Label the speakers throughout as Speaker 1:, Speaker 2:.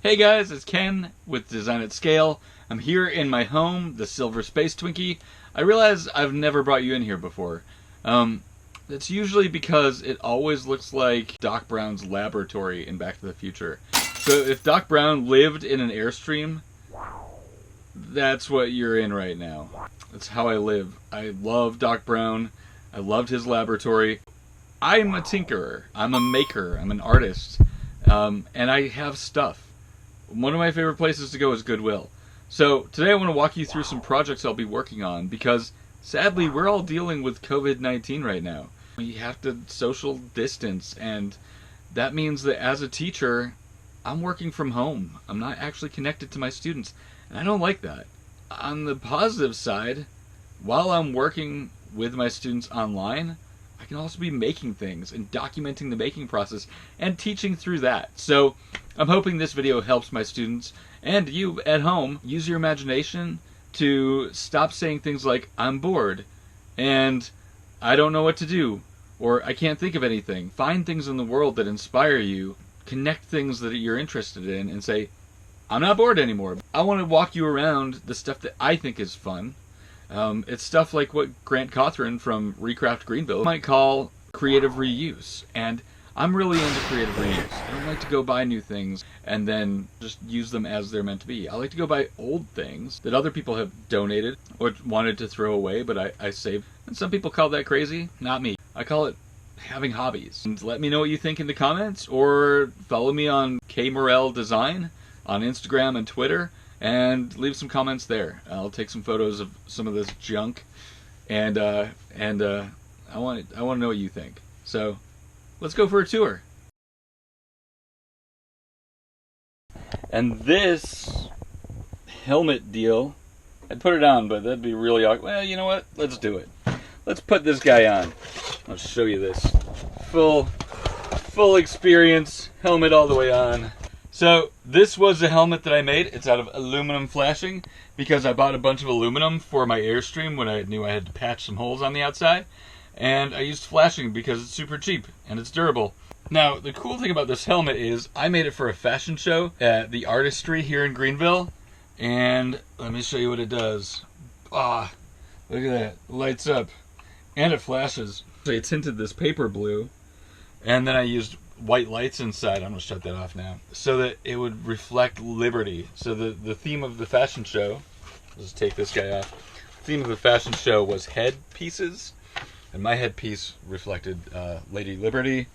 Speaker 1: Hey guys, it's Ken with Design at Scale. I'm here in my home, the Silver Space Twinkie. I realize I've never brought you in here before. That's usually because it always looks like Doc Brown's laboratory in Back to the Future. So if Doc Brown lived in an Airstream, that's what you're in right now. That's how I live. I love Doc Brown. I loved his laboratory. I'm a tinkerer. I'm a maker. I'm an artist. And I have stuff. One of my favorite places to go is Goodwill. So today I want to walk you through some projects I'll be working on because sadly we're all dealing with COVID-19 right now. We have to social distance, and that means that as a teacher I'm working from home. I'm not actually connected to my students, and I don't like that. On the positive side, while I'm working with my students online, I can also be making things and documenting the making process and teaching through that. So I'm hoping this video helps my students and you at home use your imagination to stop saying things like, I'm bored and I don't know what to do, or I can't think of anything. Find things in the world that inspire you, connect things that you're interested in, and say, I'm not bored anymore. I want to walk you around the stuff that I think is fun. It's stuff like what Grant Cawthron from Recraft Greenville might call creative reuse. And I'm really into creative reuse. I don't like to go buy new things and then just use them as they're meant to be. I like to go buy old things that other people have donated or wanted to throw away, but I saved. And some people call that crazy. Not me. I call it having hobbies. And let me know what you think in the comments, or follow me on K Morel Design on Instagram and Twitter, and leave some comments there. I'll take some photos of some of this junk, and I want to know what you think. So let's go for a tour. And this helmet deal, I'd put it on, but that'd be really awkward. Well, you know what? Let's do it. Let's put this guy on. I'll show you this full experience helmet all the way on. So this was a helmet that I made. It's out of aluminum flashing because I bought a bunch of aluminum for my Airstream when I knew I had to patch some holes on the outside. And I used flashing because it's super cheap and it's durable. Now, the cool thing about this helmet is I made it for a fashion show at the Artistry here in Greenville. And let me show you what it does. Ah, look at that. It lights up. And it flashes. So I tinted this paper blue, and then I used white lights inside. I'm going to shut that off now, so that it would reflect liberty. So the theme of the fashion show, let's just take this guy off. The theme of the fashion show was headpieces, and my headpiece reflected Lady Liberty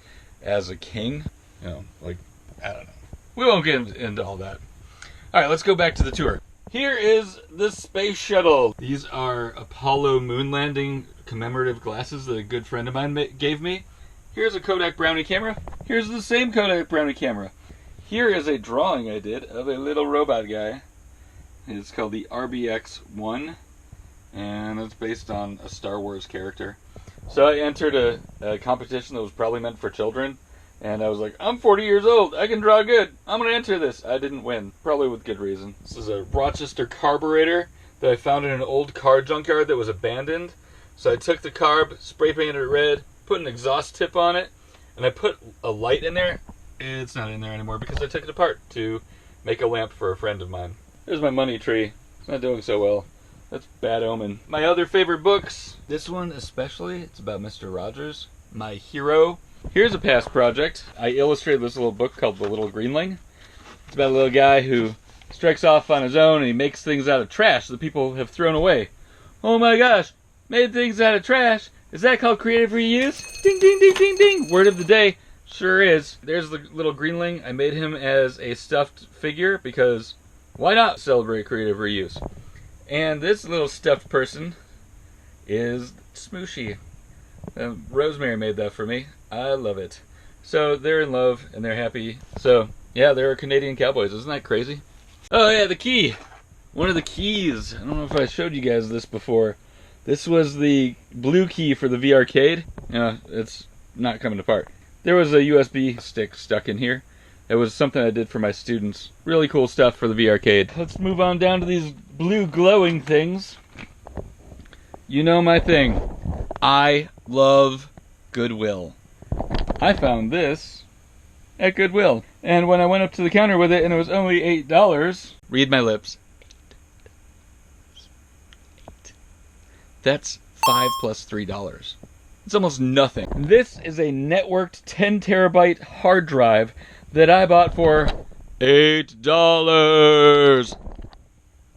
Speaker 1: as a king. You know, like, I don't know. We won't get into all that. All right, let's go back to the tour. Here is the space shuttle. These are Apollo moon landing commemorative glasses that a good friend of mine gave me. Here's a Kodak Brownie camera. Here's the same Kodak Brownie camera. Here is a drawing I did of a little robot guy. It's called the RBX-1, and it's based on a Star Wars character. So I entered a competition that was probably meant for children, and I was like, I'm 40 years old, I can draw good, I'm going to enter this. I didn't win, probably with good reason. This is a Rochester carburetor that I found in an old car junkyard that was abandoned. So I took the carb, spray painted it red, put an exhaust tip on it, and I put a light in there. It's not in there anymore because I took it apart to make a lamp for a friend of mine. There's my money tree. It's not doing so well. That's bad omen. My other favorite books, this one especially, it's about Mr. Rogers, my hero. Here's a past project. I illustrated this little book called The Little Greenling. It's about a little guy who strikes off on his own and he makes things out of trash that people have thrown away. Oh my gosh, made things out of trash. Is that called creative reuse? Ding, ding, ding, ding, ding. Word of the day. Sure is. There's the little greenling. I made him as a stuffed figure because why not celebrate creative reuse? And this little stuffed person is Smooshy. Rosemary made that for me. I love it. So they're in love and they're happy. So yeah, they're Canadian cowboys. Isn't that crazy? Oh yeah, the key. One of the keys. I don't know if I showed you guys this before. This was the blue key for the V-Arcade. It's not coming apart. There was a USB stick stuck in here. It was something I did for my students. Really cool stuff for the V-Arcade. Let's move on down to these blue glowing things. You know my thing. I love Goodwill. I found this at Goodwill. And when I went up to the counter with it and it was only $8, read my lips. That's $5 plus $3. It's almost nothing. This is a networked 10 terabyte hard drive that I bought for $8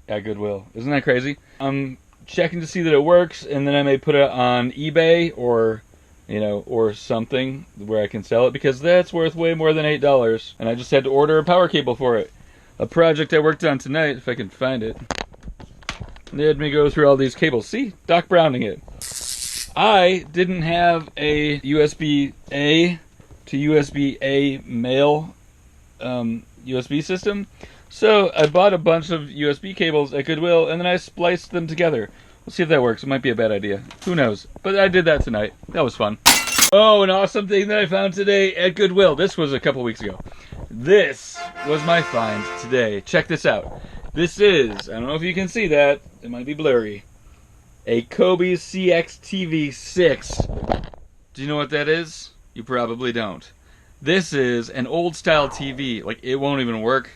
Speaker 1: at Goodwill. Isn't that crazy? I'm checking to see that it works, and then I may put it on eBay or, or something where I can sell it, because that's worth way more than $8. And I just had to order a power cable for it. A project I worked on tonight, if I can find it. They had me go through all these cables. See? Doc Browning it. I didn't have a USB-A to USB-A male USB system, so I bought a bunch of USB cables at Goodwill, and then I spliced them together. We'll see if that works. It might be a bad idea. Who knows? But I did that tonight. That was fun. Oh, an awesome thing that I found today at Goodwill. This was a couple weeks ago. This was my find today. Check this out. This is, I don't know if you can see that. It might be blurry. A Kobe CX-TV6. Do you know what that is? You probably don't. This is an old style TV. Like, it won't even work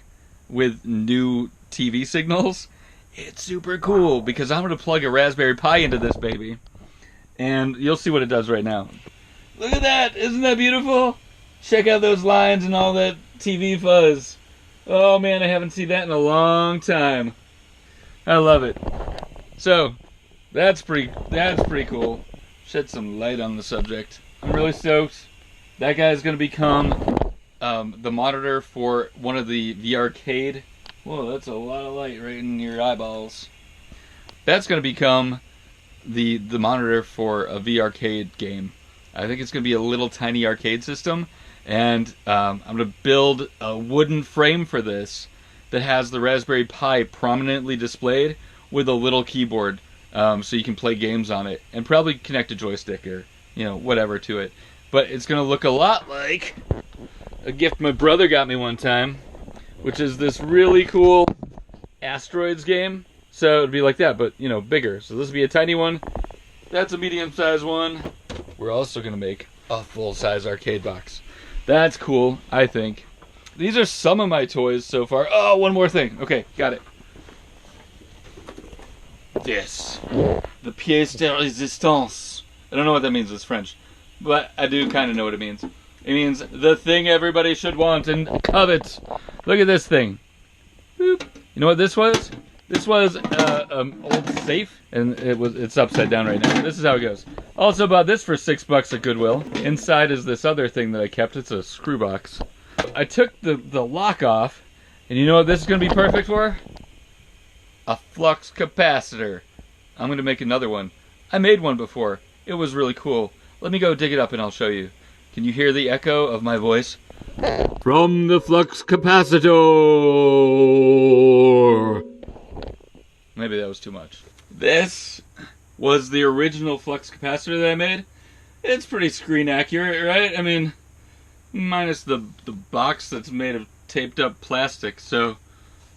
Speaker 1: with new TV signals. It's super cool because I'm going to plug a Raspberry Pi into this baby. And you'll see what it does right now. Look at that! Isn't that beautiful? Check out those lines and all that TV fuzz. Oh man, I haven't seen that in a long time. I love it. So, that's pretty cool. Shed some light on the subject. I'm really stoked. That guy's going to become the monitor for one of the VRcade. Whoa, that's a lot of light right in your eyeballs. That's going to become the monitor for a VRcade game. I think it's going to be a little tiny arcade system, and I'm going to build a wooden frame for this that has the Raspberry Pi prominently displayed with a little keyboard, so you can play games on it, and probably connect a joystick or whatever to it. But it's going to look a lot like a gift my brother got me one time, which is this really cool Asteroids game. So it'd be like that, but bigger. So this would be a tiny one. That's a medium-sized one. We're also going to make a full-size arcade box. That's cool, I think. These are some of my toys so far. Oh, one more thing. Okay, got it. This. The pièce de résistance. I don't know what that means. It's French. But I do kind of know what it means. It means the thing everybody should want and covet. Look at this thing. Boop. You know what this was? This was an old safe, and it's upside down right now. This is how it goes. Also bought this for $6 at Goodwill. Inside is this other thing that I kept. It's a screw box. I took the lock off, and you know what this is going to be perfect for? A flux capacitor. I'm going to make another one. I made one before. It was really cool. Let me go dig it up and I'll show you. Can you hear the echo of my voice? From the flux capacitor. Maybe that was too much. This was the original flux capacitor that I made. It's pretty screen accurate, right? I mean, minus the box that's made of taped up plastic. So,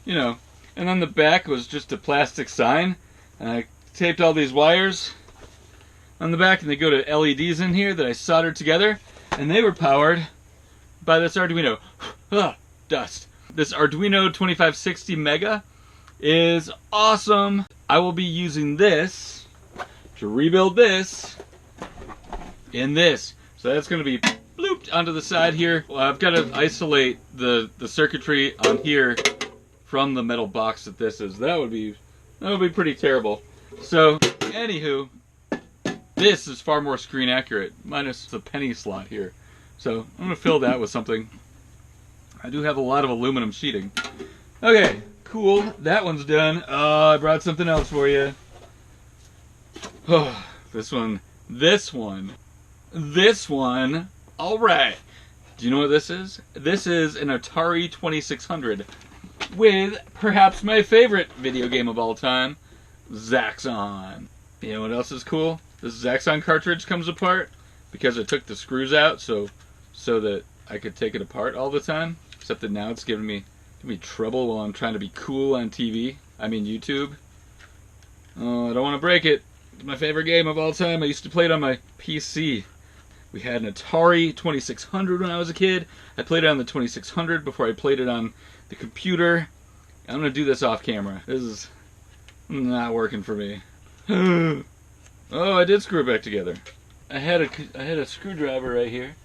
Speaker 1: and then the back was just a plastic sign. And I taped all these wires on the back, and they go to LEDs in here that I soldered together, and they were powered by this Arduino. Dust. This Arduino 2560 Mega is awesome. I will be using this to rebuild this in this. So that's going to be blooped onto the side here. Well, I've got to isolate the circuitry on here from the metal box that this is. That would be pretty terrible. So, anywho, this is far more screen accurate, minus the penny slot here. So I'm going to fill that with something. I do have a lot of aluminum sheeting. Okay, cool. That one's done. I brought something else for you. Oh, this one. All right. Do you know what this is? This is an Atari 2600 with perhaps my favorite video game of all time, Zaxxon. You know what else is cool? This Zaxxon cartridge comes apart because I took the screws out so that I could take it apart all the time. Except that now it's giving me trouble while I'm trying to be cool on TV. I mean YouTube. Oh, I don't want to break it. It's my favorite game of all time. I used to play it on my PC. We had an Atari 2600 when I was a kid. I played it on the 2600 before I played it on the computer. I'm going to do this off camera. This is not working for me. Oh, I did screw it back together. I had a screwdriver right here.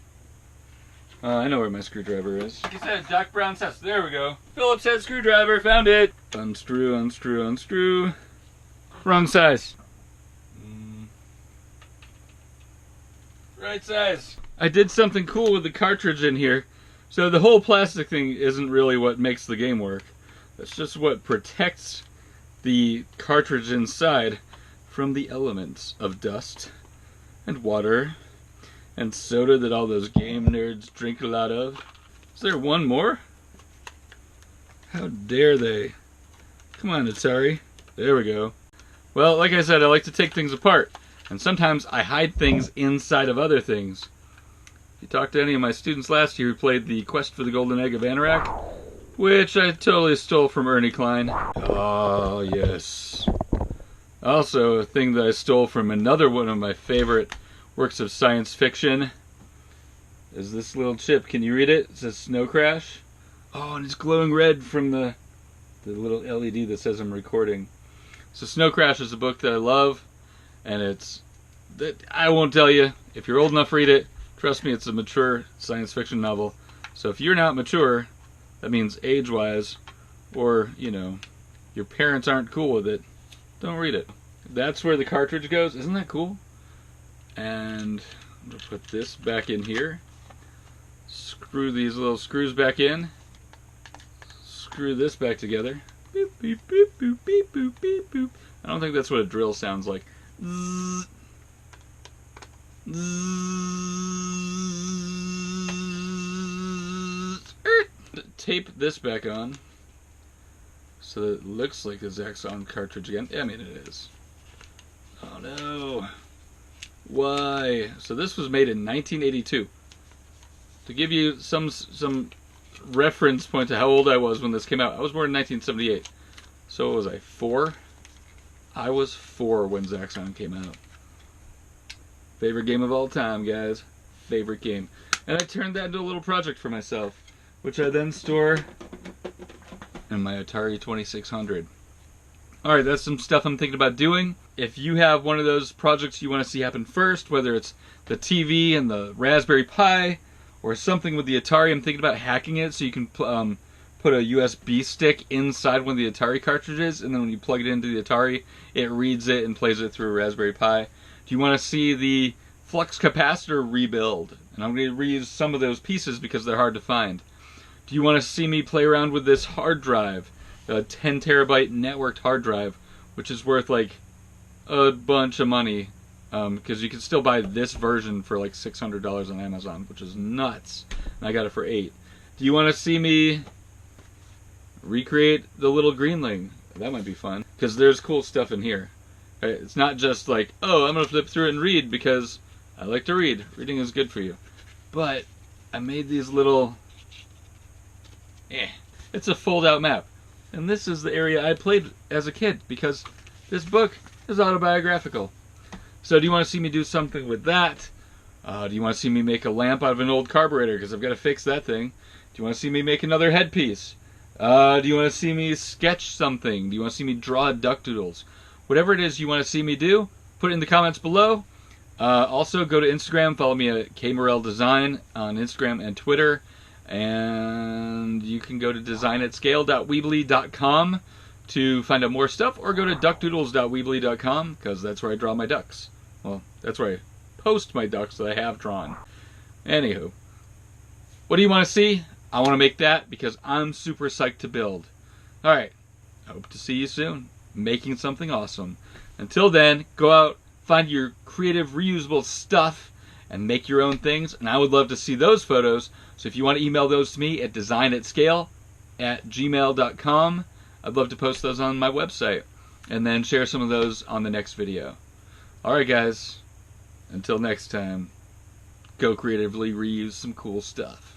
Speaker 1: I know where my screwdriver is. He said Doc Brown says, there we go. Phillips head screwdriver, found it. Unscrew, unscrew, unscrew. Wrong size. Right size. I did something cool with the cartridge in here. So the whole plastic thing isn't really what makes the game work. That's just what protects the cartridge inside from the elements of dust and water and soda that all those game nerds drink a lot of. Is there one more? How dare they? Come on, Atari. There we go. Well, like I said, I like to take things apart. And sometimes I hide things inside of other things. If you talk to any of my students last year who played the Quest for the Golden Egg of Anorak, which I totally stole from Ernie Klein. Oh, yes. Also, a thing that I stole from another one of my favorite works of science fiction is this little chip. Can you read it? It says Snow Crash. Oh, and it's glowing red from the little LED that says I'm recording. So Snow Crash is a book that I love, and I won't tell you. If you're old enough to read it, trust me, it's a mature science fiction novel. So if you're not mature, that means age-wise, or, you know, your parents aren't cool with it, don't read it. That's where the cartridge goes. Isn't that cool? And I'm going to put this back in here. Screw these little screws back in. Screw this back together. Boop, boop, boop, boop, beep, boop, beep, boop. I don't think that's what a drill sounds like. Zzz. Zzz. Tape this back on so that it looks like a Zaxxon cartridge again. I mean, it is. Oh no. Why? So this was made in 1982. To give you some reference point to how old I was when this came out, I was born in 1978. So what was I, 4? I was 4 when Zaxxon came out. Favorite game of all time, guys. Favorite game. And I turned that into a little project for myself, which I then store in my Atari 2600. Alright, that's some stuff I'm thinking about doing. If you have one of those projects you want to see happen first, whether it's the TV and the Raspberry Pi, or something with the Atari, I'm thinking about hacking it so you can put a USB stick inside one of the Atari cartridges, and then when you plug it into the Atari, it reads it and plays it through a Raspberry Pi. Do you want to see the flux capacitor rebuild? And I'm going to reuse some of those pieces because they're hard to find. Do you want to see me play around with this hard drive? A 10 terabyte networked hard drive, which is worth like a bunch of money, because you can still buy this version for like $600 on Amazon, which is nuts. And I got it for $8. Do you want to see me recreate the little Greenling? That might be fun, because there's cool stuff in here. Right? It's not just like, oh, I'm going to flip through it and read because I like to read. Reading is good for you. But I made these little... It's a fold-out map. And this is the area I played as a kid, because this book is autobiographical. So do you want to see me do something with that? Do you want to see me make a lamp out of an old carburetor, because I've got to fix that thing? Do you want to see me make another headpiece? Do you want to see me sketch something? Do you want to see me draw duck doodles? Whatever it is you want to see me do, put it in the comments below. Also, go to Instagram, follow me at KMorellDesign on Instagram and Twitter. And you can go to designatscale.weebly.com to find out more stuff, or go to duckdoodles.weebly.com, because that's where I draw my ducks. Well, that's where I post my ducks that I have drawn. Anywho, what do you want to see? I want to make that because I'm super psyched to build. Alright, I hope to see you soon, making something awesome. Until then, go out, find your creative, reusable stuff, and make your own things, and I would love to see those photos. So if you want to email those to me at designatscale@gmail.com, I'd love to post those on my website, and then share some of those on the next video. Alright guys, until next time, go creatively reuse some cool stuff.